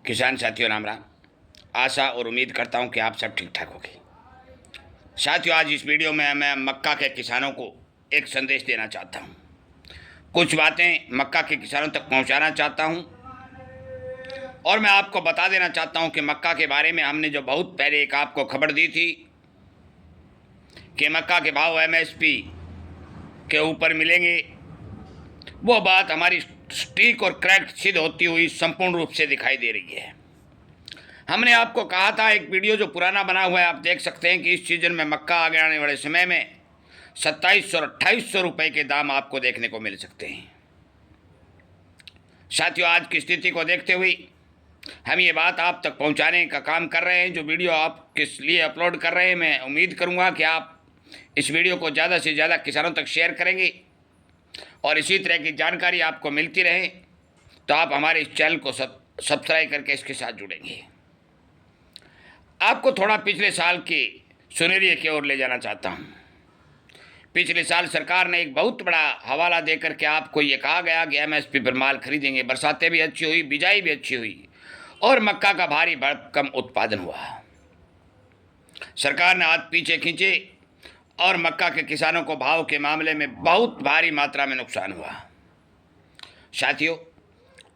किसान साथियों राम राम। आशा और उम्मीद करता हूं कि आप सब ठीक ठाक होंगे। साथियों, आज इस वीडियो में मैं मक्का के किसानों को एक संदेश देना चाहता हूं। कुछ बातें मक्का के किसानों तक पहुंचाना चाहता हूं और मैं आपको बता देना चाहता हूं कि मक्का के बारे में हमने जो बहुत पहले एक आपको खबर दी थी कि मक्का के भाव एमएसपी के ऊपर मिलेंगे, वो बात हमारी स्टीक और क्रैक्ट सिद्ध होती हुई संपूर्ण रूप से दिखाई दे रही है। हमने आपको कहा था, एक वीडियो जो पुराना बना हुआ है आप देख सकते हैं, कि इस सीजन में मक्का आगे आने वाले समय में 2700 और 2800 रुपये के दाम आपको देखने को मिल सकते हैं। साथियों, आज की स्थिति को देखते हुए हम ये बात आप तक पहुंचाने का काम कर रहे हैं। जो वीडियो आप किस लिए अपलोड कर रहे हैं, मैं उम्मीद करूंगा कि आप इस वीडियो को ज़्यादा से ज़्यादा किसानों तक शेयर करेंगे और इसी तरह की जानकारी आपको मिलती रहे तो आप हमारे इस चैनल को सब्सक्राइब करके इसके साथ जुड़ेंगे। आपको थोड़ा पिछले साल के सुनहरी की ओर ले जाना चाहता हूं। पिछले साल सरकार ने एक बहुत बड़ा हवाला देकर के आपको ये कहा गया कि एमएसपी पर माल खरीदेंगे। बरसातें भी अच्छी हुई, बिजाई भी अच्छी हुई और मक्का का भारी भरकम उत्पादन हुआ। सरकार ने हाथ पीछे खींचे और मक्का के किसानों को भाव के मामले में बहुत भारी मात्रा में नुकसान हुआ। साथियों,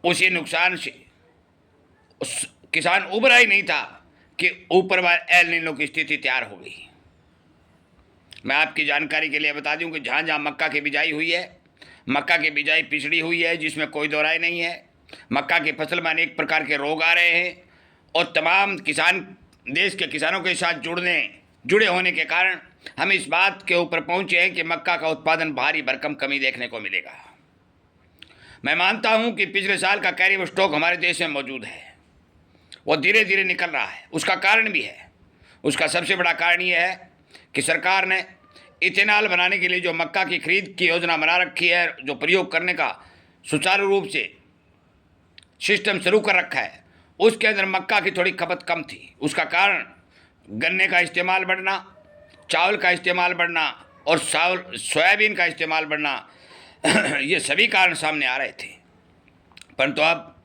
उसी नुकसान से किसान उभरा ही नहीं था कि ऊपर एल नीनो की स्थिति तैयार हो गई। मैं आपकी जानकारी के लिए बता दूं कि जहाँ जहाँ मक्का की बिजाई हुई है, मक्का की बिजाई पिछड़ी हुई है, जिसमें कोई दो राय नहीं है। मक्का की फसल में अनेक प्रकार के रोग आ रहे हैं और तमाम किसान देश के किसानों के साथ जुड़े होने के कारण हम इस बात के ऊपर पहुंचे हैं कि मक्का का उत्पादन भारी भरकम कमी देखने को मिलेगा। मैं मानता हूं कि पिछले साल का कैरी स्टॉक हमारे देश में मौजूद है, वो धीरे धीरे निकल रहा है। उसका कारण भी है। उसका सबसे बड़ा कारण ये है कि सरकार ने इथेनॉल बनाने के लिए जो मक्का की खरीद की योजना बना रखी है, जो प्रयोग करने का सुचारू रूप से सिस्टम शुरू कर रखा है, उसके अंदर मक्का की थोड़ी खपत कम थी। उसका कारण गन्ने का इस्तेमाल बढ़ना, चावल का इस्तेमाल बढ़ना और सोयाबीन का इस्तेमाल बढ़ना ये सभी कारण सामने आ रहे थे। परंतु अब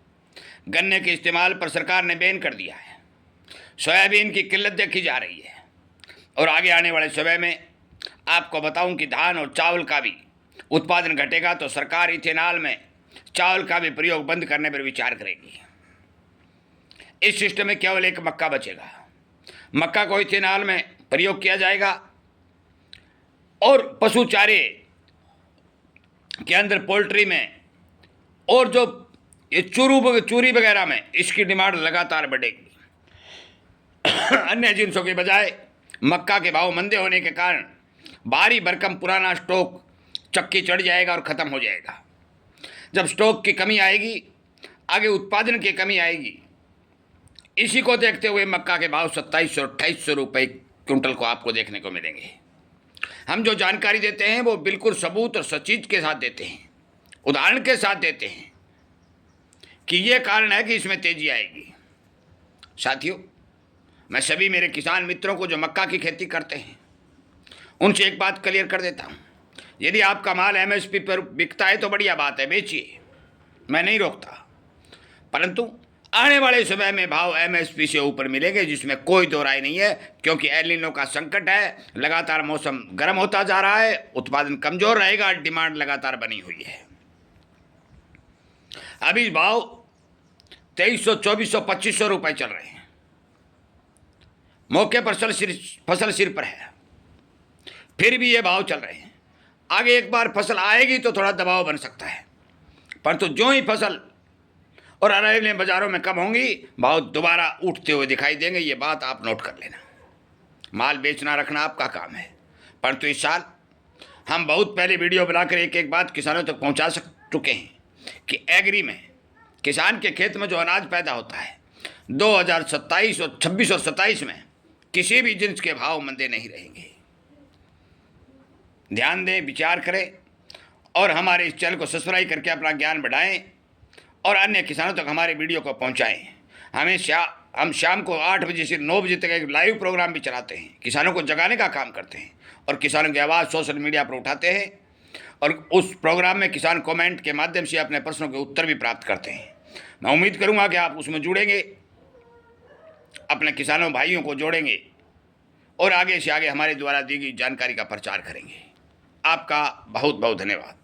गन्ने के इस्तेमाल पर सरकार ने बैन कर दिया है। सोयाबीन की किल्लत देखी जा रही है और आगे आने वाले समय में आपको बताऊं कि धान और चावल का भी उत्पादन घटेगा तो सरकार इथेनॉल में चावल का भी प्रयोग बंद करने पर विचार करेगी। इस सिस्टम में केवल एक मक्का बचेगा। मक्का को इथेनॉल में प्रयोग किया जाएगा और पशु चारे के अंदर, पोल्ट्री में और जो ये चूरी वगैरह में इसकी डिमांड लगातार बढ़ेगी। अन्य जिनसों के बजाय मक्का के भाव मंदे होने के कारण भारी भरकम पुराना स्टॉक चक्की चढ़ जाएगा और ख़त्म हो जाएगा। जब स्टॉक की कमी आएगी, आगे उत्पादन की कमी आएगी। इसी को देखते हुए मक्का के भाव 2700 और 2800 रुपये क्विंटल को आपको देखने को मिलेंगे। हम जो जानकारी देते हैं वो बिल्कुल सबूत और सचीज के साथ देते हैं, उदाहरण के साथ देते हैं कि ये कारण है कि इसमें तेजी आएगी। साथियों, मैं सभी मेरे किसान मित्रों को जो मक्का की खेती करते हैं उनसे एक बात क्लियर कर देता हूँ, यदि आपका माल एमएसपी पर बिकता है तो बढ़िया बात है, बेचिए, मैं नहीं रोकता। परंतु आने वाले समय में भाव एमएसपी से ऊपर मिलेंगे, जिसमें कोई दो राय नहीं है, क्योंकि एल नीनो का संकट है। लगातार मौसम गर्म होता जा रहा है, उत्पादन कमजोर रहेगा, डिमांड लगातार बनी हुई है। अभी भाव 2300, 2400, 2500 रुपये चल रहे हैं। मौके पर फसल सिर पर है, फिर भी ये भाव चल रहे हैं। आगे एक बार फसल आएगी तो थोड़ा दबाव बन सकता है, परंतु जो ही फसल और अराइवलें बाज़ारों में कम होंगी, भाव दोबारा उठते हुए दिखाई देंगे। ये बात आप नोट कर लेना। माल बेचना रखना आपका काम है, परंतु इस साल हम बहुत पहले वीडियो बनाकर एक एक बात किसानों तक पहुंचा चुके हैं कि एग्री में, किसान के खेत में जो अनाज पैदा होता है, 2027 और 26 और 27 में किसी भी जिन्स के भाव मंदे नहीं रहेंगे। ध्यान दें, विचार करें और हमारे इस चैनल को सब्सक्राइब करके अपना ज्ञान बढ़ाएं और अन्य किसानों तक हमारे वीडियो को पहुंचाएं। हम शाम को 8 बजे से 9 बजे तक एक लाइव प्रोग्राम भी चलाते हैं, किसानों को जगाने का काम करते हैं और किसानों की आवाज़ सोशल मीडिया पर उठाते हैं और उस प्रोग्राम में किसान कमेंट के माध्यम से अपने प्रश्नों के उत्तर भी प्राप्त करते हैं। मैं उम्मीद करूंगा कि आप उसमें जुड़ेंगे, अपने किसानों भाइयों को जोड़ेंगे और आगे से आगे हमारे द्वारा दी गई जानकारी का प्रचार करेंगे। आपका बहुत बहुत धन्यवाद।